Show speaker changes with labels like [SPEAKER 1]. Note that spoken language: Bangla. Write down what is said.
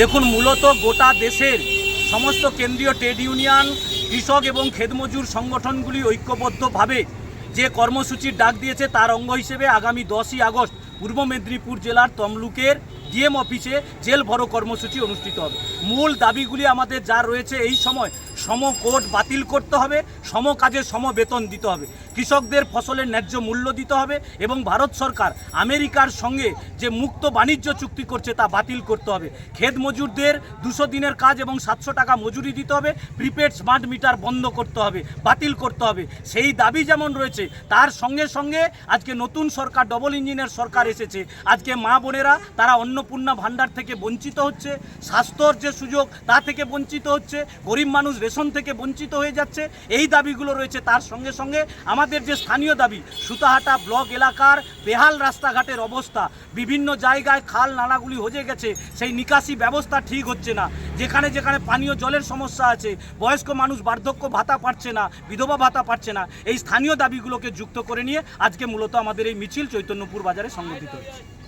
[SPEAKER 1] দেখুন, মূলত গোটা দেশের সমস্ত কেন্দ্রীয় ট্রেড ইউনিয়ন, কৃষক এবং খেতমজুর সংগঠনগুলি ঐক্যবদ্ধভাবে যে কর্মসূচির ডাক দিয়েছে তার অঙ্গ হিসেবে আগামী 10ই আগস্ট পূর্ব মেদিনীপুর জেলার তমলুকের ডিএম অফিসে জেল ভরো কর্মসূচি অনুষ্ঠিত হবে। মূল দাবিগুলি আমাদের যা রয়েছে, এই সময় সম কোড বাতিল করতে হবে, সম কাজে সম বেতন দিতে হবে, কৃষকদের ফসলের ন্যায্য মূল্য দিতে হবে এবং ভারত সরকার আমেরিকার সঙ্গে যে মুক্ত বাণিজ্য চুক্তি করছে তা বাতিল করতে হবে। ক্ষেত মজুরদের 200 দিনের কাজ এবং 700 টাকা মজুরি দিতে হবে, প্রিপেড স্মার্ট মিটার বন্ধ করতে হবে, বাতিল করতে হবে। সেই দাবি যেমন রয়েছে, তার সঙ্গে সঙ্গে আজকে নতুন সরকার, ডবল ইঞ্জিনের সরকার এসেছে। আজকে মা বোনেরা তারা অন্নপূর্ণা ভাণ্ডার থেকে বঞ্চিত হচ্ছে, স্বাস্থ্যর যে সুযোগ তা থেকে বঞ্চিত হচ্ছে, গরিব মানুষ রেশন থেকে বঞ্চিত হয়ে যাচ্ছে। এই দাবিগুলো রয়েছে। তার সঙ্গে সঙ্গে আমাদের যে স্থানীয় দাবি, সুতাহাটা ব্লক এলাকার বেহাল রাস্তাঘাটের অবস্থা, বিভিন্ন জায়গায় খাল নালাগুলি হয়ে গেছে, সেই নিকাশি ব্যবস্থা ঠিক হচ্ছে না। যেখানে যেখানে পানীয় জলের সমস্যা আছে, বয়স্ক মানুষ বার্ধক্য ভাতা পাচ্ছে না, বিধবা ভাতা পাচ্ছে না। এই স্থানীয় দাবিগুলোকে যুক্ত করে নিয়ে আজকে মূলত আমাদের এই মিছিল চৈতন্যপুর বাজারে সংগঠিত হচ্ছে।